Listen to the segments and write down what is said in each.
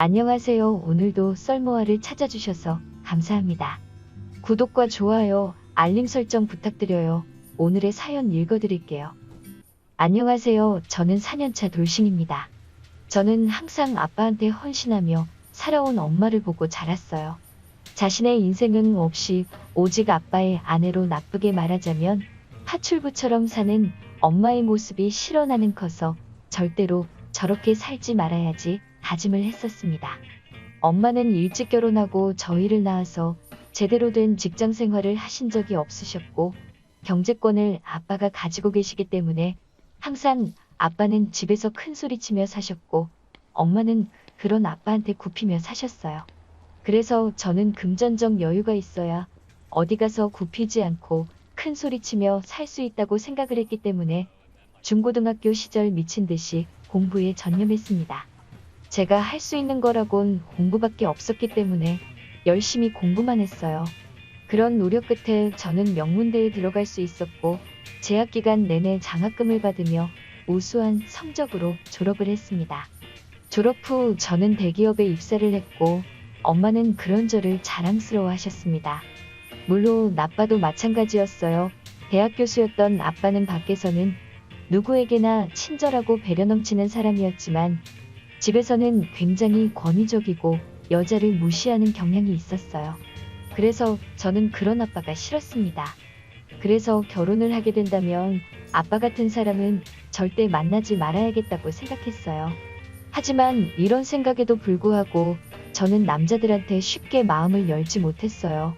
안녕하세요. 오늘도 썰모아를 찾아주셔서 감사합니다. 구독과 좋아요, 알림 설정 부탁드려요. 오늘의 사연 읽어드릴게요. 안녕하세요. 저는 4년차 돌싱입니다. 저는 항상 아빠한테 헌신하며 살아온 엄마를 보고 자랐어요. 자신의 인생은 없이 오직 아빠의 아내로 나쁘게 말하자면 파출부처럼 사는 엄마의 모습이 싫어 나는 커서 절대로 저렇게 살지 말아야지 다짐을 했었습니다. 엄마는 일찍 결혼하고 저희를 낳아서 제대로 된 직장 생활을 하신 적이 없으셨고 경제권을 아빠가 가지고 계시기 때문에 항상 아빠는 집에서 큰 소리치며 사셨고 엄마는 그런 아빠한테 굽히며 사셨어요. 그래서 저는 금전적 여유가 있어야 어디 가서 굽히지 않고 큰 소리치며 살 수 있다고 생각을 했기 때문에 중고등학교 시절 미친 듯이 공부에 전념했습니다. 제가 할 수 있는 거라곤 공부밖에 없었기 때문에 열심히 공부만 했어요. 그런 노력 끝에 저는 명문대에 들어갈 수 있었고 재학 기간 내내 장학금을 받으며 우수한 성적으로 졸업을 했습니다. 졸업 후 저는 대기업에 입사를 했고 엄마는 그런 저를 자랑스러워 하셨습니다. 물론 아빠도 마찬가지였어요. 대학 교수였던 아빠는 밖에서는 누구에게나 친절하고 배려 넘치는 사람이었지만 집에서는 굉장히 권위적이고 여자를 무시하는 경향이 있었어요. 그래서 저는 그런 아빠가 싫었습니다. 그래서 결혼을 하게 된다면 아빠 같은 사람은 절대 만나지 말아야겠다고 생각했어요. 하지만 이런 생각에도 불구하고 저는 남자들한테 쉽게 마음을 열지 못했어요.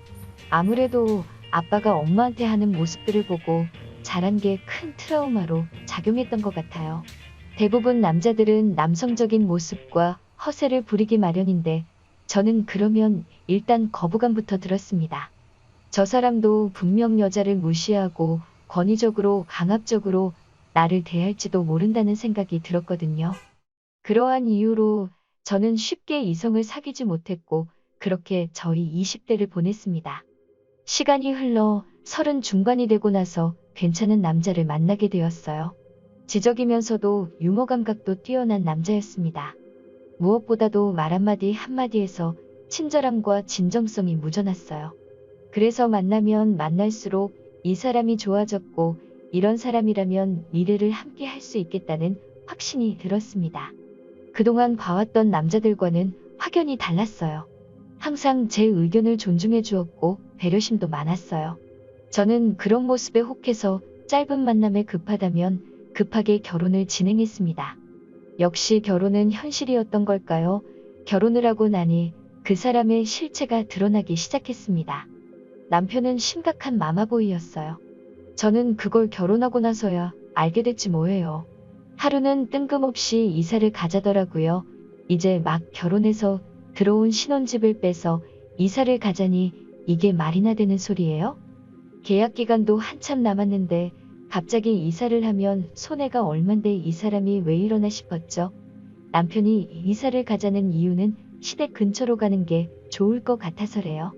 아무래도 아빠가 엄마한테 하는 모습들을 보고 자란 게 큰 트라우마로 작용했던 것 같아요. 대부분 남자들은 남성적인 모습과 허세를 부리기 마련인데 저는 그러면 일단 거부감부터 들었습니다. 저 사람도 분명 여자를 무시하고 권위적으로 강압적으로 나를 대할지도 모른다는 생각이 들었거든요. 그러한 이유로 저는 쉽게 이성을 사귀지 못했고 그렇게 저희 20대를 보냈습니다. 시간이 흘러 30 중반이 되고 나서 괜찮은 남자를 만나게 되었어요. 지적이면서도 유머 감각도 뛰어난 남자였습니다. 무엇보다도 말 한마디 한마디에서 친절함과 진정성이 묻어났어요. 그래서 만나면 만날수록 이 사람이 좋아졌고 이런 사람이라면 미래를 함께 할 수 있겠다는 확신이 들었습니다. 그동안 봐왔던 남자들과는 확연히 달랐어요. 항상 제 의견을 존중해 주었고 배려심도 많았어요. 저는 그런 모습에 혹해서 짧은 만남에 급하다면 급하게 결혼을 진행했습니다. 역시 결혼은 현실이었던 걸까요? 결혼을 하고 나니 그 사람의 실체가 드러나기 시작했습니다. 남편은 심각한 마마보이였어요. 저는 그걸 결혼하고 나서야 알게 됐지 뭐예요. 하루는 뜬금없이 이사를 가자더라고요. 이제 막 결혼해서 들어온 신혼집을 빼서 이사를 가자니 이게 말이나 되는 소리예요? 계약 기간도 한참 남았는데 갑자기 이사를 하면 손해가 얼만데 이 사람이 왜 이러나 싶었죠. 남편이 이사를 가자는 이유는 시댁 근처로 가는 게 좋을 것 같아서래요.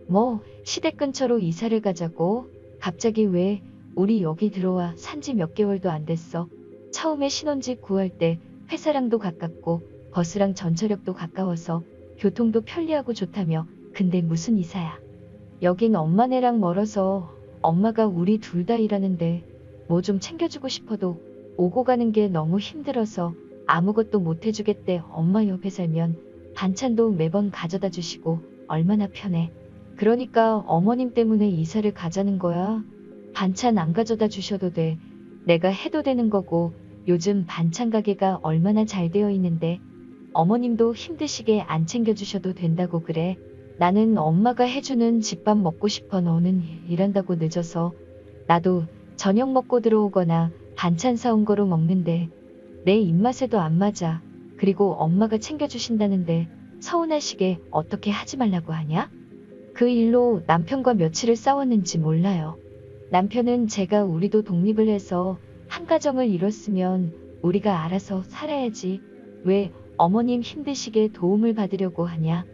뭐 시댁 근처로 이사를 가자고? 갑자기 왜? 우리 여기 들어와 산지 몇 개월도 안 됐어. 처음에 신혼집 구할 때 회사랑도 가깝고 버스랑 전철역도 가까워서 교통도 편리하고 좋다며. 근데 무슨 이사야. 여긴 엄마네랑 멀어서 엄마가 우리 둘 다 일하는데 뭐 좀 챙겨주고 싶어도 오고 가는 게 너무 힘들어서 아무것도 못 해주겠대. 엄마 옆에 살면 반찬도 매번 가져다 주시고 얼마나 편해. 그러니까 어머님 때문에 이사를 가자는 거야. 반찬 안 가져다 주셔도 돼. 내가 해도 되는 거고 요즘 반찬 가게가 얼마나 잘 되어 있는데 어머님도 힘드시게 안 챙겨주셔도 된다고 그래. 나는 엄마가 해주는 집밥 먹고 싶어. 너는 일한다고 늦어서 나도 저녁 먹고 들어오거나 반찬 사온 거로 먹는데 내 입맛에도 안 맞아. 그리고 엄마가 챙겨주신다는데 서운하시게 어떻게 하지 말라고 하냐? 그 일로 남편과 며칠을 싸웠는지 몰라요. 남편은 제가 우리도 독립을 해서 한 가정을 이뤘으면 우리가 알아서 살아야지. 왜 어머님 힘드시게 도움을 받으려고 하냐?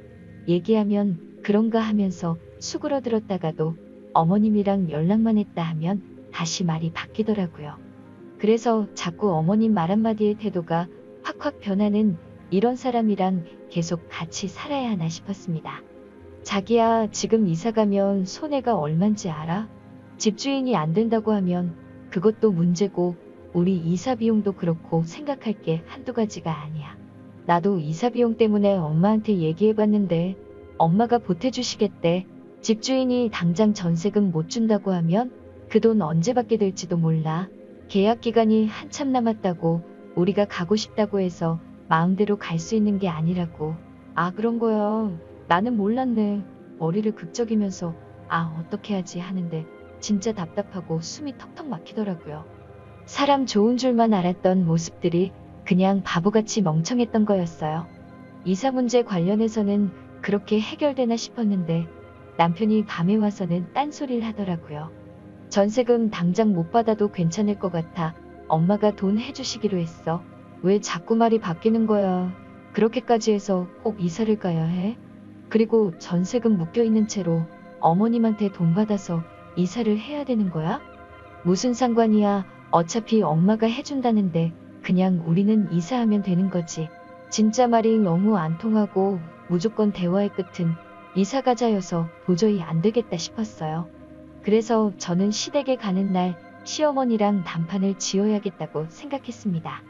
얘기하면 그런가 하면서 수그러들었다가도 어머님이랑 연락만 했다 하면 다시 말이 바뀌더라고요. 그래서 자꾸 어머님 말 한마디의 태도가 확확 변하는 이런 사람이랑 계속 같이 살아야 하나 싶었습니다. 자기야, 지금 이사 가면 손해가 얼만지 알아? 집주인이 안 된다고 하면 그것도 문제고 우리 이사 비용도 그렇고 생각할 게 한두 가지가 아니야. 나도 이사 비용 때문에 엄마한테 얘기해봤는데 엄마가 보태주시겠대. 집주인이 당장 전세금 못 준다고 하면 그 돈 언제 받게 될지도 몰라. 계약 기간이 한참 남았다고 우리가 가고 싶다고 해서 마음대로 갈 수 있는 게 아니라고. 아, 그런 거야. 나는 몰랐네. 머리를 극적이면서 어떻게 하지 하는데 진짜 답답하고 숨이 턱턱 막히더라고요. 사람 좋은 줄만 알았던 모습들이 그냥 바보같이 멍청했던 거였어요. 이사 문제 관련해서는 그렇게 해결되나 싶었는데 남편이 밤에 와서는 딴소리를 하더라고요. 전세금 당장 못 받아도 괜찮을 것 같아. 엄마가 돈 해주시기로 했어. 왜 자꾸 말이 바뀌는 거야. 그렇게까지 해서 꼭 이사를 가야 해? 그리고 전세금 묶여있는 채로 어머님한테 돈 받아서 이사를 해야 되는 거야? 무슨 상관이야. 어차피 엄마가 해준다는데 그냥 우리는 이사하면 되는 거지. 진짜 말이 너무 안 통하고 무조건 대화의 끝은 이사 가자여서 도저히 안 되겠다 싶었어요. 그래서 저는 시댁에 가는 날 시어머니랑 단판을 지어야겠다고 생각했습니다.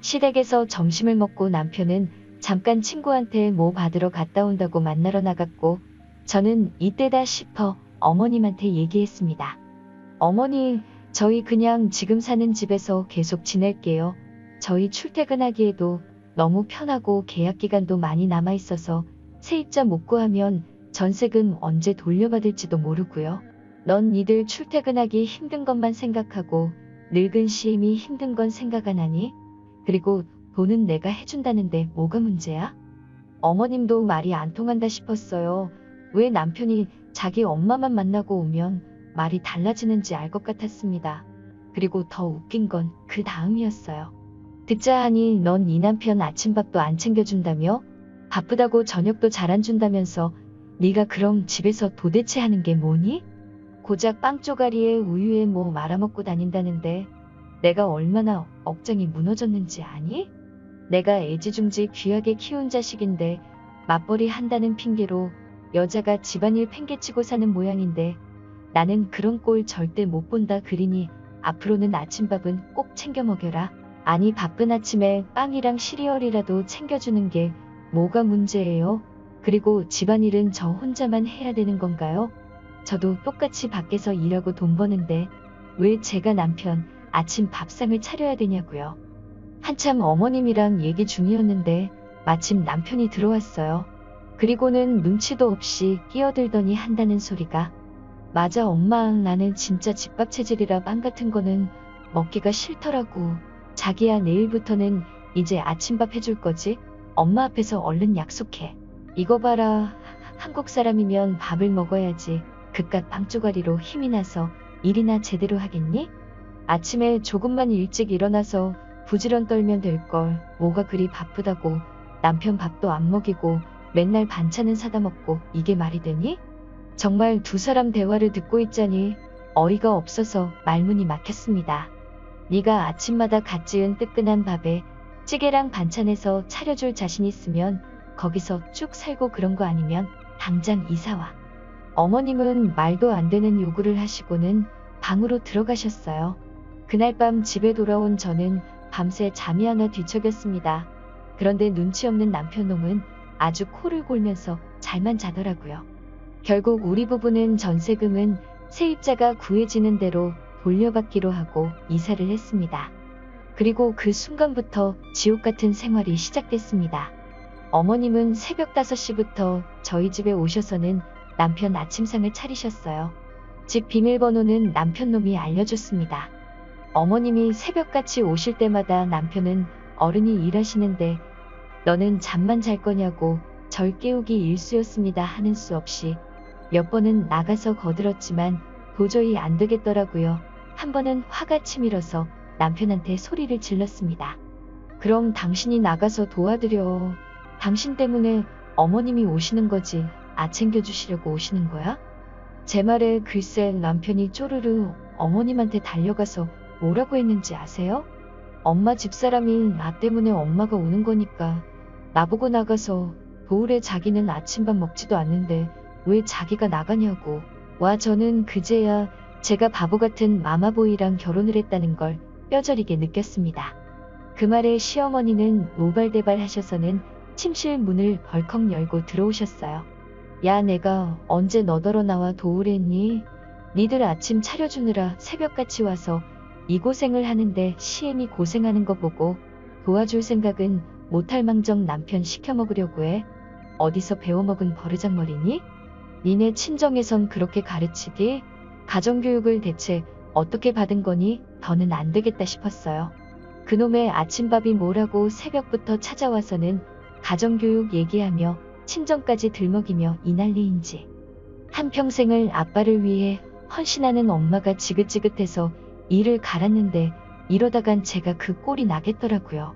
시댁에서 점심을 먹고 남편은 잠깐 친구한테 뭐 받으러 갔다 온다고 만나러 나갔고 저는 이때다 싶어 어머님한테 얘기했습니다. 어머니, 저희 그냥 지금 사는 집에서 계속 지낼게요. 저희 출퇴근하기에도 너무 편하고 계약 기간도 많이 남아있어서 세입자 못 구하면 전세금 언제 돌려받을지도 모르고요. 넌 니들 출퇴근하기 힘든 것만 생각하고 늙은 시임이 힘든 건 생각 안 하니? 그리고 돈은 내가 해준다는데 뭐가 문제야? 어머님도 말이 안 통한다 싶었어요. 왜 남편이 자기 엄마만 만나고 오면 말이 달라지는지 알 것 같았습니다. 그리고 더 웃긴 건 그 다음이었어요. 듣자 하니 넌 이 남편 아침밥도 안 챙겨준다며? 바쁘다고 저녁도 잘 안 준다면서 네가 그럼 집에서 도대체 하는 게 뭐니? 고작 빵 쪼가리에 우유에 뭐 말아먹고 다닌다는데 내가 얼마나 억장이 무너졌는지 아니? 내가 애지중지 귀하게 키운 자식인데 맞벌이 한다는 핑계로 여자가 집안일 팽개치고 사는 모양인데 나는 그런 꼴 절대 못 본다 그리니 앞으로는 아침밥은 꼭 챙겨 먹여라. 아니 바쁜 아침에 빵이랑 시리얼이라도 챙겨주는 게 뭐가 문제예요? 그리고 집안일은 저 혼자만 해야 되는 건가요? 저도 똑같이 밖에서 일하고 돈 버는데 왜 제가 남편 아침 밥상을 차려야 되냐고요. 한참 어머님이랑 얘기 중이었는데 마침 남편이 들어왔어요. 그리고는 눈치도 없이 끼어들더니 한다는 소리가 맞아 엄마, 나는 진짜 집밥 체질이라 빵 같은 거는 먹기가 싫더라고. 자기야, 내일부터는 이제 아침밥 해줄 거지? 엄마 앞에서 얼른 약속해. 이거 봐라. 한국 사람이면 밥을 먹어야지. 그깟 빵조가리로 힘이 나서 일이나 제대로 하겠니? 아침에 조금만 일찍 일어나서 부지런 떨면 될걸. 뭐가 그리 바쁘다고 남편 밥도 안 먹이고 맨날 반찬은 사다 먹고 이게 말이 되니? 정말 두 사람 대화를 듣고 있자니 어이가 없어서 말문이 막혔습니다. 네가 아침마다 갓 지은 뜨끈한 밥에 찌개랑 반찬에서 차려줄 자신 있으면 거기서 쭉 살고 그런 거 아니면 당장 이사와. 어머님은 말도 안 되는 요구를 하시고는 방으로 들어가셨어요. 그날 밤 집에 돌아온 저는 밤새 잠이 안 와 뒤척였습니다. 그런데 눈치 없는 남편놈은 아주 코를 골면서 잘만 자더라고요. 결국 우리 부부는 전세금은 세입자가 구해지는 대로 돌려받기로 하고 이사를 했습니다. 그리고 그 순간부터 지옥 같은 생활이 시작됐습니다. 어머님은 새벽 5시부터 저희 집에 오셔서는 남편 아침상을 차리셨어요. 집 비밀번호는 남편놈이 알려줬습니다. 어머님이 새벽같이 오실 때마다 남편은 어른이 일하시는데 너는 잠만 잘 거냐고 절 깨우기 일쑤였습니다 하는 수 없이 몇 번은 나가서 거들었지만 도저히 안 되겠더라고요. 한 번은 화가 치밀어서 남편한테 소리를 질렀습니다. 그럼 당신이 나가서 도와드려. 당신 때문에 어머님이 오시는 거지. 챙겨주시려고 오시는 거야? 제 말에 글쎄 남편이 쪼르르 어머님한테 달려가서 뭐라고 했는지 아세요? 엄마 집사람이 나 때문에 엄마가 우는 거니까 나보고 나가서 도울에 자기는 아침밥 먹지도 않는데 왜 자기가 나가냐고. 와 저는 그제야 제가 바보 같은 마마보이랑 결혼을 했다는 걸 뼈저리게 느꼈습니다. 그 말에 시어머니는 오발대발 하셔서는 침실 문을 벌컥 열고 들어오셨어요. 야 내가 언제 너더러 나와 도울에 했니? 니들 아침 차려주느라 새벽같이 와서 이 고생을 하는데 시엠이 고생하는 거 보고 도와줄 생각은 못할 망정 남편 시켜 먹으려고 해? 어디서 배워먹은 버르장머리니? 니네 친정에선 그렇게 가르치디? 가정교육을 대체 어떻게 받은 거니? 더는 안 되겠다 싶었어요. 그놈의 아침밥이 뭐라고 새벽부터 찾아와서는 가정교육 얘기하며 친정까지 들먹이며 이 난리인지. 한평생을 아빠를 위해 헌신하는 엄마가 지긋지긋해서 일을 갈았는데 이러다간 제가 그 꼴이 나겠더라고요.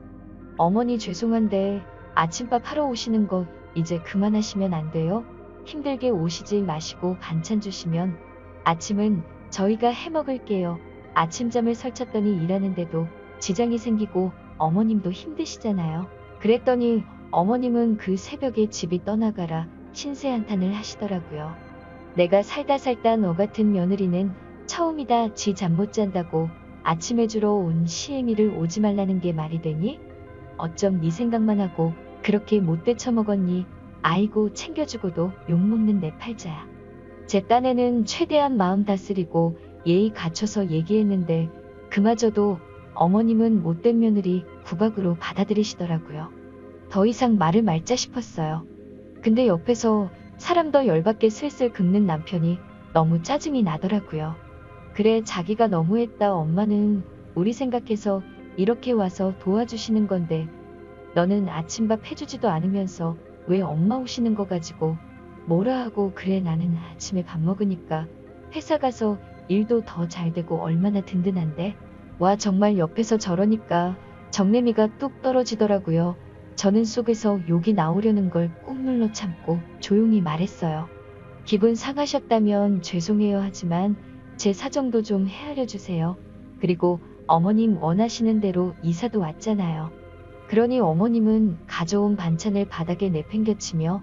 어머니 죄송한데 아침밥 하러 오시는 거 이제 그만하시면 안 돼요? 힘들게 오시지 마시고 반찬 주시면 아침은 저희가 해먹을게요. 아침잠을 설쳤더니 일하는데도 지장이 생기고 어머님도 힘드시잖아요. 그랬더니 어머님은 그 새벽에 집이 떠나가라 신세한탄을 하시더라고요. 내가 살다 너 같은 며느리는 처음이다. 지 잠 못 잔다고 아침에 주러 온 시애미를 오지 말라는 게 말이 되니? 어쩜 네 생각만 하고 그렇게 못돼 처먹었니? 아이고 챙겨주고도 욕먹는 내 팔자야. 제 딴에는 최대한 마음 다스리고 예의 갖춰서 얘기했는데 그마저도 어머님은 못된 며느리 구박으로 받아들이시더라고요. 더 이상 말을 말자 싶었어요. 근데 옆에서 사람 더 열받게 슬슬 긁는 남편이 너무 짜증이 나더라고요. 그래 자기가 너무했다. 엄마는 우리 생각해서 이렇게 와서 도와주시는 건데 너는 아침밥 해주지도 않으면서 왜 엄마 오시는 거 가지고 뭐라 하고 그래. 나는 아침에 밥 먹으니까 회사 가서 일도 더 잘 되고 얼마나 든든한데. 와 정말 옆에서 저러니까 정내미가 뚝 떨어지더라고요. 저는 속에서 욕이 나오려는 걸 꾹 눌러 참고 조용히 말했어요. 기분 상하셨다면 죄송해요. 하지만 제 사정도 좀 헤아려 주세요. 그리고 어머님 원하시는 대로 이사도 왔잖아요. 그러니 어머님은 가져온 반찬을 바닥에 내팽겨치며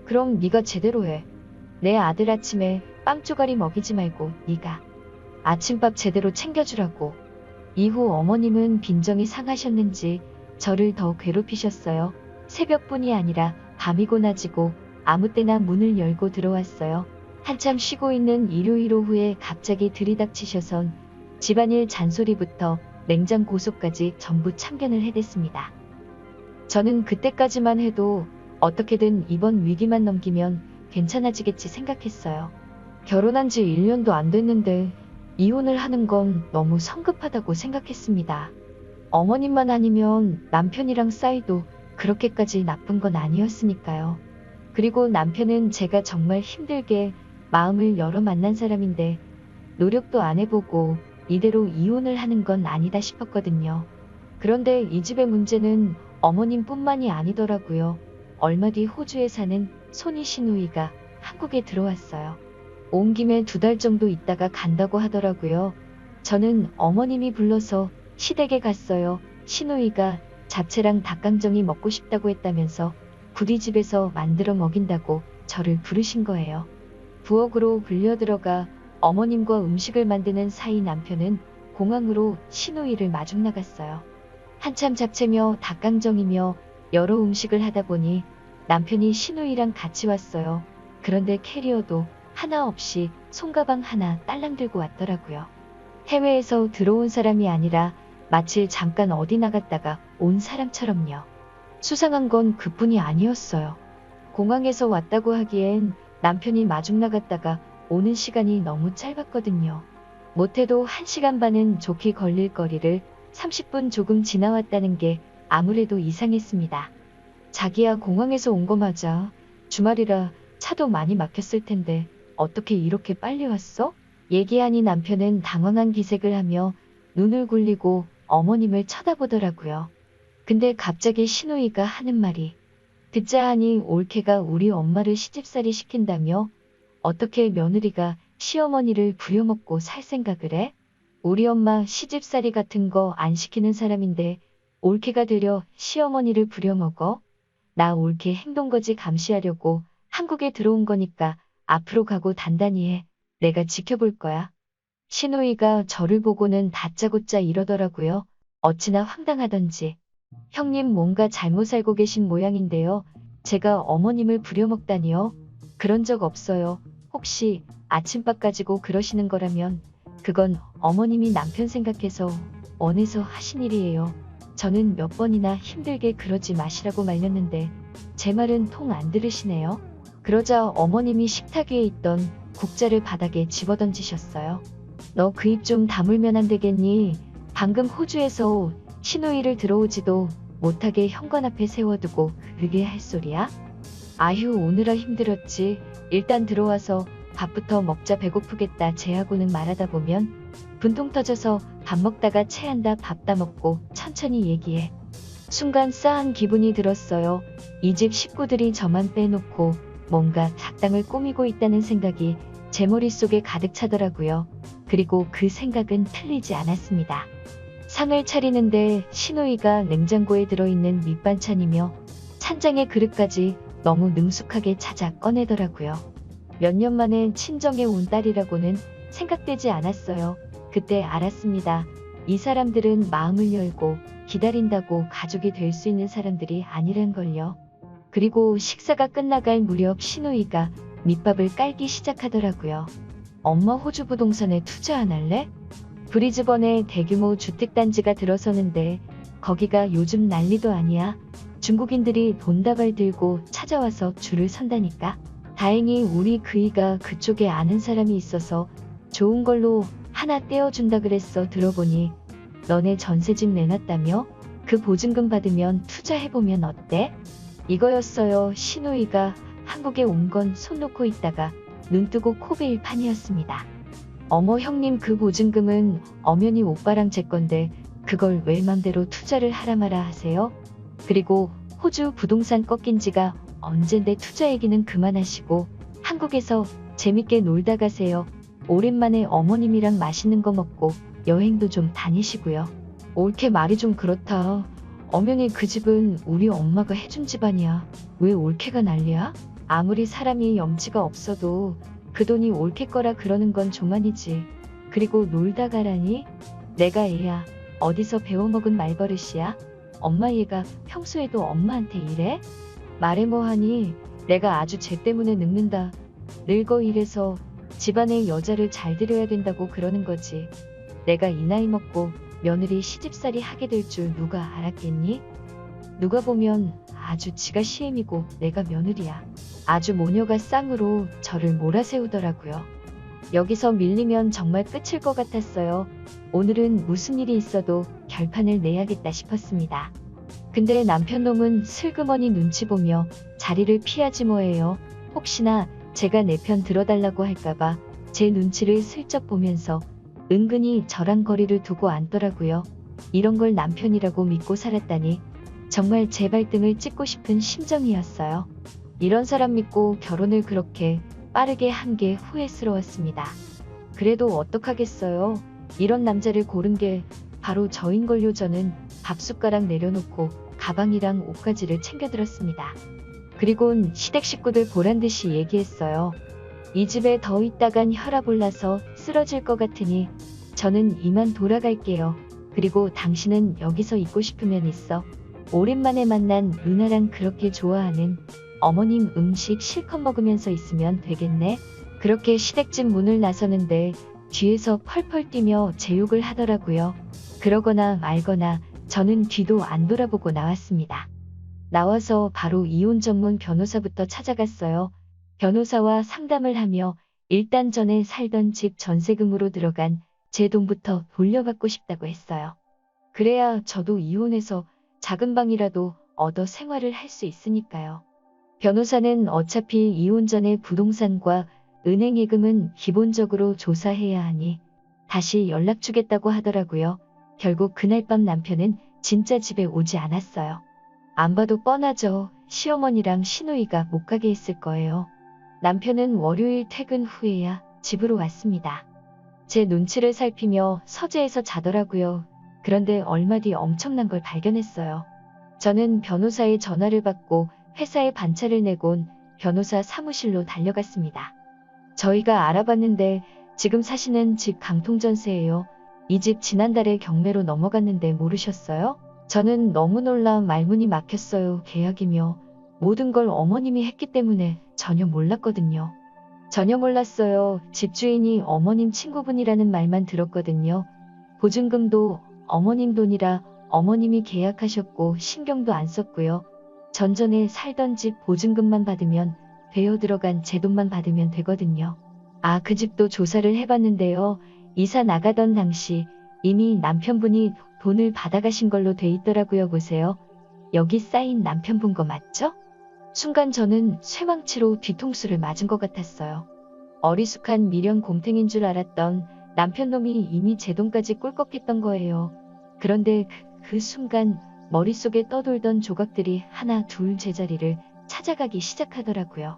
그럼 네가 제대로 해. 내 아들 아침에 빵 쪼가리 먹이지 말고 네가 아침밥 제대로 챙겨주라고. 이후 어머님은 빈정이 상하셨는지 저를 더 괴롭히셨어요. 새벽뿐이 아니라 밤이고 낮이고 아무 때나 문을 열고 들어왔어요. 한참 쉬고 있는 일요일 오후에 갑자기 들이닥치셔선 집안일 잔소리부터 냉장 고소까지 전부 참견을 해댔습니다. 저는 그때까지만 해도 어떻게든 이번 위기만 넘기면 괜찮아지겠지 생각했어요. 결혼한 지 1년도 안 됐는데 이혼을 하는 건 너무 성급하다고 생각했습니다. 어머님만 아니면 남편이랑 사이도 그렇게까지 나쁜 건 아니었으니까요. 그리고 남편은 제가 정말 힘들게 마음을 열어 만난 사람인데 노력도 안 해보고 이대로 이혼을 하는 건 아니다 싶었거든요. 그런데 이 집의 문제는 어머님뿐만이 아니더라고요. 얼마 뒤 호주에 사는 손이 시누이가 한국에 들어왔어요. 온 김에 2달 정도 있다가 간다고 하더라고요. 저는 어머님이 불러서 시댁에 갔어요. 시누이가 잡채랑 닭강정이 먹고 싶다고 했다면서 부디 집에서 만들어 먹인다고 저를 부르신 거예요. 부엌으로 불려들어가 어머님과 음식을 만드는 사이 남편은 공항으로 시누이를 마중 나갔어요. 한참 잡채며 닭강정이며 여러 음식을 하다 보니 남편이 시누이랑 같이 왔어요. 그런데 캐리어도 하나 없이 손가방 하나 딸랑 들고 왔더라고요. 해외에서 들어온 사람이 아니라 마치 잠깐 어디 나갔다가 온 사람처럼요. 수상한 건 그뿐이 아니었어요. 공항에서 왔다고 하기엔 남편이 마중 나갔다가 오는 시간이 너무 짧았거든요. 못해도 1시간 반은 좋게 걸릴 거리를 30분 조금 지나왔다는 게 아무래도 이상했습니다. 자기야 공항에서 온 거 맞아. 주말이라 차도 많이 막혔을 텐데 어떻게 이렇게 빨리 왔어? 얘기하니 남편은 당황한 기색을 하며 눈을 굴리고 어머님을 쳐다보더라고요. 근데 갑자기 시누이가 하는 말이 듣자 하니 올케가 우리 엄마를 시집살이 시킨다며? 어떻게 며느리가 시어머니를 부려먹고 살 생각을 해? 우리 엄마 시집살이 같은 거 안 시키는 사람인데 올케가 되려 시어머니를 부려먹어? 나 옳게 행동 거지 감시하려고 한국에 들어온 거니까 앞으로 가고 단단히 해. 내가 지켜볼 거야. 신우이가 저를 보고는 다짜고짜 이러더라고요. 어찌나 황당하던지. 형님 뭔가 잘못 알고 계신 모양인데요. 제가 어머님을 부려먹다니요. 그런 적 없어요. 혹시 아침밥 가지고 그러시는 거라면 그건 어머님이 남편 생각해서 원해서 하신 일이에요. 저는 몇 번이나 힘들게 그러지 마시라고 말렸는데 제 말은 통 안 들으시네요. 그러자 어머님이 식탁 위에 있던 국자를 바닥에 집어던지셨어요. 너 그 입 좀 다물면 안 되겠니? 방금 호주에서 신우이를 들어오지도 못하게 현관 앞에 세워두고 그게 할 소리야? 아휴 오느라 힘들었지. 일단 들어와서 밥부터 먹자. 배고프겠다. 쟤하고는 말하다 보면 분통 터져서 밥 먹다가 체한다. 밥 다 먹고 천천히 얘기해. 순간 싸한 기분이 들었어요. 이 집 식구들이 저만 빼놓고 뭔가 작당을 꾸미고 있다는 생각이 제 머릿속에 가득 차더라고요. 그리고 그 생각은 틀리지 않았습니다. 상을 차리는데 신우이가 냉장고에 들어있는 밑반찬이며 찬장의 그릇까지 너무 능숙하게 찾아 꺼내더라고요. 몇 년 만에 친정에 온 딸이라고는 생각되지 않았어요. 그때 알았습니다. 이 사람들은 마음을 열고 기다린다고 가족이 될 수 있는 사람들이 아니란 걸요. 그리고 식사가 끝나갈 무렵 신우이가 밑밥을 깔기 시작하더라고요. 엄마 호주 부동산에 투자 안 할래? 브리즈번에 대규모 주택단지가 들어서는데 거기가 요즘 난리도 아니야. 중국인들이 돈다발 들고 찾아와서 줄을 선다니까. 다행히 우리 그이가 그쪽에 아는 사람이 있어서 좋은 걸로 하나 떼어준다 그랬어. 들어보니 너네 전세집 내놨다며? 그 보증금 받으면 투자해보면 어때? 이거였어요. 신우이가 한국에 온 건 손 놓고 있다가 눈 뜨고 코 베일 판이었습니다. 어머 형님 그 보증금은 엄연히 오빠랑 제 건데 그걸 왜 맘대로 투자를 하라 마라 하세요? 그리고 호주 부동산 꺾인 지가 언젠데 투자 얘기는 그만하시고 한국에서 재밌게 놀다 가세요. 오랜만에 어머님이랑 맛있는 거 먹고 여행도 좀 다니시고요. 옳게 말이 좀 그렇다. 엄연히 그 집은 우리 엄마가 해준 집안이야. 왜 옳게가 난리야? 아무리 사람이 염치가 없어도 그 돈이 옳게 거라 그러는 건 좀 아니지. 그리고 놀다 가라니? 내가 애야. 어디서 배워먹은 말버릇이야? 엄마 얘가 평소에도 엄마한테 이래? 말해 뭐하니? 내가 아주 쟤 때문에 늙는다. 늙어 이래서 집안에 여자를 잘 들여야 된다고 그러는 거지. 내가 이 나이 먹고 며느리 시집살이 하게 될 줄 누가 알았겠니? 누가 보면 아주 지가 시엠이고 내가 며느리야. 아주 모녀가 쌍으로 저를 몰아세우더라고요. 여기서 밀리면 정말 끝일 것 같았어요. 오늘은 무슨 일이 있어도 결판을 내야겠다 싶었습니다. 근데 남편놈은 슬그머니 눈치 보며 자리를 피하지 뭐예요. 혹시나 제가 내 편 들어달라고 할까봐 제 눈치를 슬쩍 보면서 은근히 저랑 거리를 두고 앉더라고요. 이런 걸 남편이라고 믿고 살았다니 정말 제 발등을 찍고 싶은 심정이었어요. 이런 사람 믿고 결혼을 그렇게 빠르게 한 게 후회스러웠습니다. 그래도 어떡하겠어요. 이런 남자를 고른 게 바로 저인걸요. 저는 밥숟가락 내려놓고 가방이랑 옷가지를 챙겨들었습니다. 그리곤 시댁 식구들 보란듯이 얘기했어요. 이 집에 더 있다간 혈압 올라서 쓰러질 것 같으니 저는 이만 돌아갈게요. 그리고 당신은 여기서 있고 싶으면 있어. 오랜만에 만난 누나랑 그렇게 좋아하는 어머님 음식 실컷 먹으면서 있으면 되겠네. 그렇게 시댁집 문을 나서는데 뒤에서 펄펄 뛰며 제 욕을 하더라고요. 그러거나 말거나 저는 뒤도 안 돌아보고 나왔습니다. 나와서 바로 이혼 전문 변호사부터 찾아갔어요. 변호사와 상담을 하며 일단 전에 살던 집 전세금으로 들어간 제 돈부터 돌려받고 싶다고 했어요. 그래야 저도 이혼해서 작은 방이라도 얻어 생활을 할 수 있으니까요. 변호사는 어차피 이혼 전에 부동산과 은행 예금은 기본적으로 조사해야 하니 다시 연락 주겠다고 하더라고요. 결국 그날 밤 남편은 진짜 집에 오지 않았어요. 안 봐도 뻔하죠. 시어머니랑 시누이가 못 가게 했을 거예요. 남편은 월요일 퇴근 후에야 집으로 왔습니다. 제 눈치를 살피며 서재에서 자더라고요. 그런데 얼마 뒤 엄청난 걸 발견했어요. 저는 변호사의 전화를 받고 회사에 반차를 내곤 변호사 사무실로 달려갔습니다. 저희가 알아봤는데 지금 사시는 집 강통전세예요. 이 집 지난달에 경매로 넘어갔는데 모르셨어요? 저는 너무 놀라 말문이 막혔어요. 계약이며 모든 걸 어머님이 했기 때문에 전혀 몰랐거든요. 전혀 몰랐어요. 집주인이 어머님 친구분이라는 말만 들었거든요. 보증금도 어머님 돈이라 어머님이 계약하셨고 신경도 안 썼고요. 전전에 살던 집 보증금만 받으면 되어 들어간 제 돈만 받으면 되거든요. 아, 그 집도 조사를 해봤는데요. 이사 나가던 당시 이미 남편분이 돈을 받아가신 걸로 돼 있더라고요. 보세요. 여기 쌓인 남편분 거 맞죠? 순간 저는 쇠망치로 뒤통수를 맞은 것 같았어요. 어리숙한 미련 곰탱인 줄 알았던 남편놈이 이미 제 돈까지 꿀꺽했던 거예요. 그런데 그 순간 머릿속에 떠돌던 조각들이 하나 둘 제자리를 찾아가기 시작하더라고요.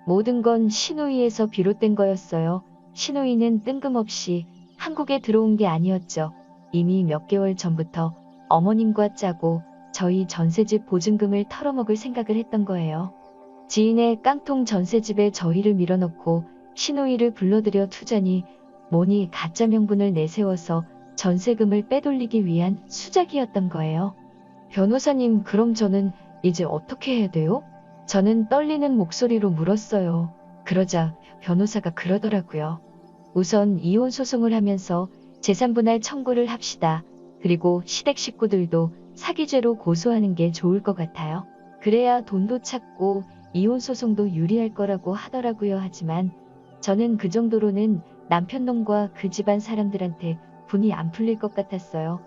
모든 건 시누이에서 비롯된 거였어요. 시누이는 뜬금없이 한국에 들어온 게 아니었죠. 이미 몇 개월 전부터 어머님과 짜고 저희 전세집 보증금을 털어먹을 생각을 했던 거예요. 지인의 깡통 전세집에 저희를 밀어넣고 시누이를 불러들여 투자니 뭐니 가짜 명분을 내세워서 전세금을 빼돌리기 위한 수작이었던 거예요. 변호사님, 그럼 저는 이제 어떻게 해야 돼요? 저는 떨리는 목소리로 물었어요. 그러자 변호사가 그러더라고요. 우선 이혼 소송을 하면서 재산분할 청구를 합시다. 그리고 시댁 식구들도 사기죄로 고소하는 게 좋을 것 같아요. 그래야 돈도 찾고 이혼 소송도 유리할 거라고 하더라고요. 하지만 저는 그 정도로는 남편놈과 그 집안 사람들한테 분이 안 풀릴 것 같았어요.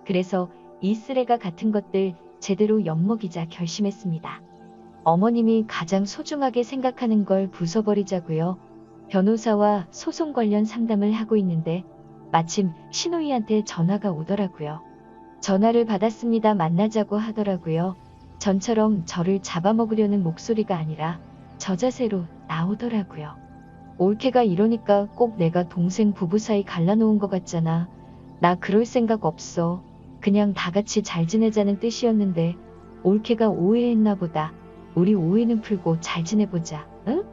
그래서 이 쓰레가 같은 것들 제대로 엿먹이자 결심했습니다. 어머님이 가장 소중하게 생각하는 걸 부숴버리자고요. 변호사와 소송 관련 상담을 하고 있는데 마침 시누이한테 전화가 오더라고요. 전화를 받았습니다. 만나자고 하더라고요. 전처럼 저를 잡아먹으려는 목소리가 아니라 저자세로 나오더라고요. 올케가 이러니까 꼭 내가 동생 부부 사이 갈라놓은 것 같잖아. 나 그럴 생각 없어. 그냥 다 같이 잘 지내자는 뜻이었는데 올케가 오해했나 보다. 우리 오해는 풀고 잘 지내보자. 응?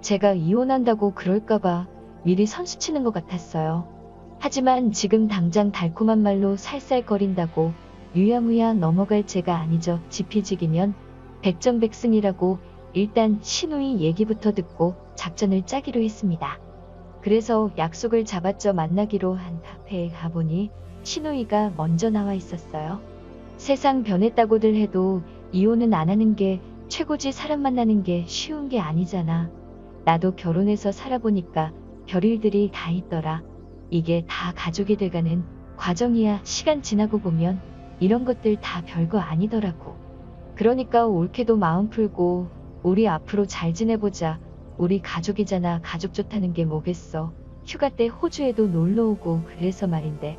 제가 이혼한다고 그럴까봐 미리 선수치는 것 같았어요. 하지만 지금 당장 달콤한 말로 살살거린다고 유야무야 넘어갈 죄가 아니죠. 지피지기면 백전백승이라고 일단 시누이 얘기부터 듣고 작전을 짜기로 했습니다. 그래서 약속을 잡았죠. 만나기로 한 카페에 가보니 시누이가 먼저 나와 있었어요. 세상 변했다고들 해도 이혼은 안 하는 게 최고지. 사람 만나는 게 쉬운 게 아니잖아. 나도 결혼해서 살아보니까 별일들이 다 있더라. 이게 다 가족이 돼가는 과정이야. 시간 지나고 보면 이런 것들 다 별거 아니더라고. 그러니까 올케도 마음 풀고 우리 앞으로 잘 지내보자. 우리 가족이잖아. 가족 좋다는 게 뭐겠어. 휴가 때 호주에도 놀러오고 그래서 말인데.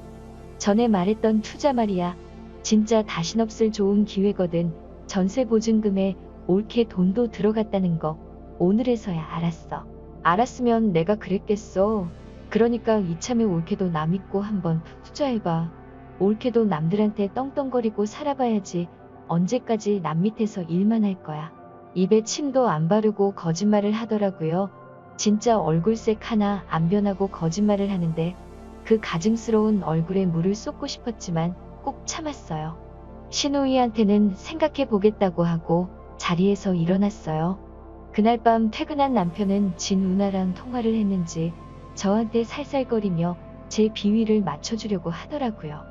전에 말했던 투자 말이야. 진짜 다신 없을 좋은 기회거든. 전세 보증금에 올케 돈도 들어갔다는 거 오늘에서야 알았어. 알았으면 내가 그랬겠어. 그러니까 이참에 올케도 남 믿고 한번 투자해봐. 올케도 남들한테 떵떵거리고 살아봐야지. 언제까지 남 밑에서 일만 할 거야. 입에 침도 안 바르고 거짓말을 하더라고요. 진짜 얼굴색 하나 안 변하고 거짓말을 하는데 그 가증스러운 얼굴에 물을 쏟고 싶었지만 꼭 참았어요. 시누이한테는 생각해 보겠다고 하고 자리에서 일어났어요. 그날 밤 퇴근한 남편은 진우나랑 통화를 했는지 저한테 살살거리며 제 비위를 맞춰주려고 하더라고요.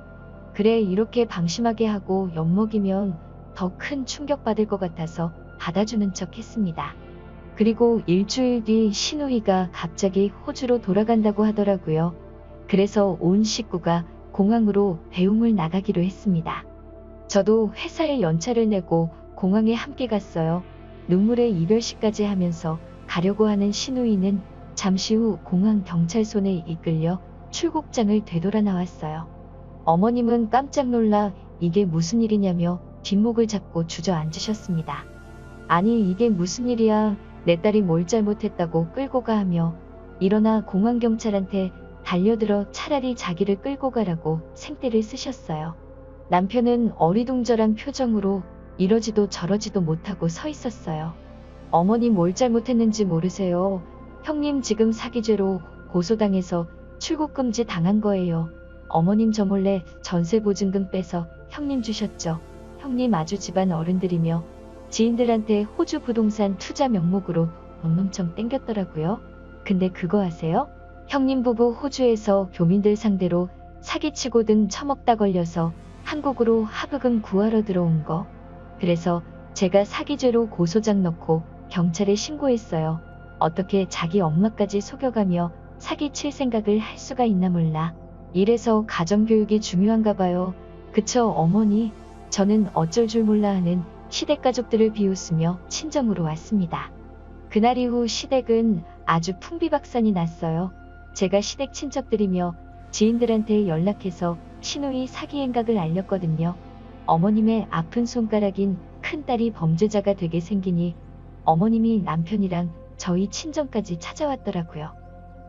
그래, 이렇게 방심하게 하고 엿먹이면 더 큰 충격받을 것 같아서 받아주는 척 했습니다. 그리고 일주일 뒤 시누이가 갑자기 호주로 돌아간다고 하더라고요. 그래서 온 식구가 공항으로 배웅을 나가기로 했습니다. 저도 회사에 연차를 내고 공항에 함께 갔어요. 눈물의 이별식까지 하면서 가려고 하는 시누이는 잠시 후 공항 경찰손에 이끌려 출국장을 되돌아 나왔어요. 어머님은 깜짝 놀라 이게 무슨 일이냐며 뒷목을 잡고 주저앉으셨습니다. 아니, 이게 무슨 일이야. 내 딸이 뭘 잘못했다고 끌고 가 하며 일어나 공항경찰한테 달려들어 차라리 자기를 끌고 가라고 생떼를 쓰셨어요. 남편은 어리둥절한 표정으로 이러지도 저러지도 못하고 서 있었어요. 어머니 뭘 잘못했는지 모르세요? 형님 지금 사기죄로 고소당해서 출국금지 당한 거예요. 어머님 저 몰래 전세보증금 빼서 형님 주셨죠. 형님 아주 집안 어른들이며 지인들한테 호주 부동산 투자 명목으로 엄청 땡겼더라고요. 근데 그거 아세요? 형님 부부 호주에서 교민들 상대로 사기치고 등 처먹다 걸려서 한국으로 하부금 구하러 들어온 거. 그래서 제가 사기죄로 고소장 넣고 경찰에 신고했어요. 어떻게 자기 엄마까지 속여가며 사기칠 생각을 할 수가 있나 몰라. 이래서 가정교육이 중요한가 봐요. 그쵸 어머니? 저는 어쩔 줄 몰라 하는 시댁 가족들을 비웃으며 친정으로 왔습니다. 그날 이후 시댁은 아주 풍비박산이 났어요. 제가 시댁 친척들이며 지인들한테 연락해서 시누이 사기 행각을 알렸거든요. 어머님의 아픈 손가락인 큰딸이 범죄자가 되게 생기니 어머님이 남편이랑 저희 친정까지 찾아왔더라고요.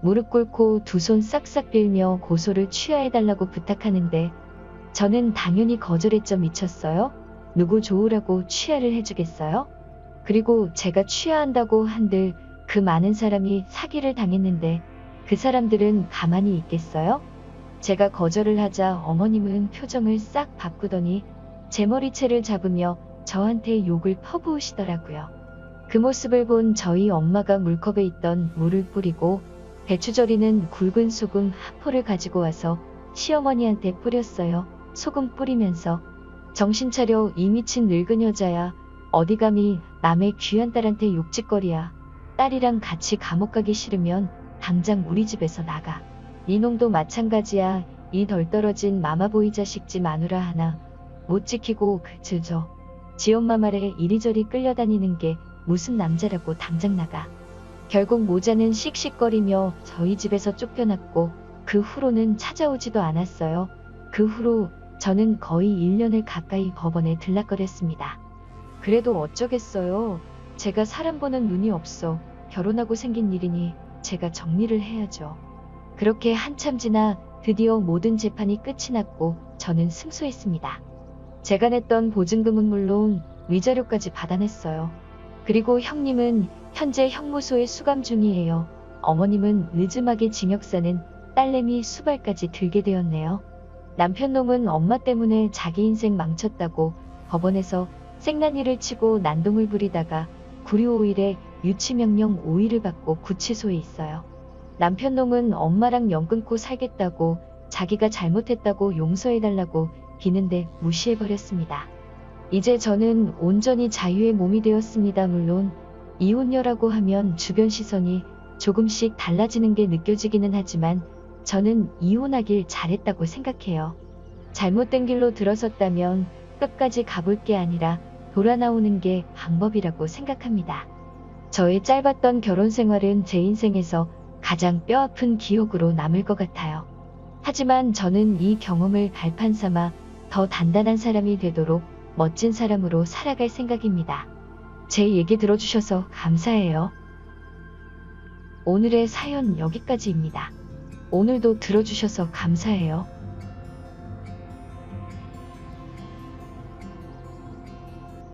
무릎 꿇고 두 손 싹싹 빌며 고소를 취하해달라고 부탁하는데 저는 당연히 거절했죠. 미쳤어요? 누구 좋으라고 취하를 해주겠어요? 그리고 제가 취하한다고 한들 그 많은 사람이 사기를 당했는데 그 사람들은 가만히 있겠어요? 제가 거절을 하자 어머님은 표정을 싹 바꾸더니 제 머리채를 잡으며 저한테 욕을 퍼부으시더라고요. 그 모습을 본 저희 엄마가 물컵에 있던 물을 뿌리고 배추 절이는 굵은 소금 한 포를 가지고 와서 시어머니한테 뿌렸어요. 소금 뿌리면서 정신 차려 이 미친 늙은 여자야. 어디 감히 남의 귀한 딸한테 욕짓거리야. 딸이랑 같이 감옥 가기 싫으면 당장 우리 집에서 나가. 이놈도 마찬가지야. 이 덜 떨어진 마마보이 자식지 마누라 하나 못 지키고 그저 지 엄마 말에 이리저리 끌려다니는 게 무슨 남자라고 당장 나가. 결국 모자는 씩씩거리며 저희 집에서 쫓겨났고 그 후로는 찾아오지도 않았어요. 그 후로 저는 거의 1년을 가까이 법원에 들락거렸습니다. 그래도 어쩌겠어요. 제가 사람 보는 눈이 없어 결혼하고 생긴 일이니 제가 정리를 해야죠. 그렇게 한참 지나 드디어 모든 재판이 끝이 났고 저는 승소했습니다. 제가 냈던 보증금은 물론 위자료까지 받아냈어요. 그리고 형님은 현재 형무소에 수감 중이에요. 어머님은 늦음하게 징역 사는 딸내미 수발까지 들게 되었네요. 남편놈은 엄마 때문에 자기 인생 망쳤다고 법원에서 생난이를 치고 난동을 부리다가 구류 5일에 유치명령 5일을 받고 구치소에 있어요. 남편놈은 엄마랑 연 끊고 살겠다고 자기가 잘못했다고 용서해달라고 비는데 무시해버렸습니다. 이제 저는 온전히 자유의 몸이 되었습니다. 물론 이혼녀라고 하면 주변 시선이 조금씩 달라지는 게 느껴지기는 하지만 저는 이혼하길 잘했다고 생각해요. 잘못된 길로 들어섰다면 끝까지 가볼 게 아니라 돌아 나오는 게 방법이라고 생각합니다. 저의 짧았던 결혼 생활은 제 인생에서 가장 뼈아픈 기억으로 남을 것 같아요. 하지만 저는 이 경험을 발판 삼아 더 단단한 사람이 되도록 멋진 사람으로 살아갈 생각입니다. 제 얘기 들어주셔서 감사해요. 오늘의 사연 여기까지입니다. 오늘도 들어주셔서 감사해요.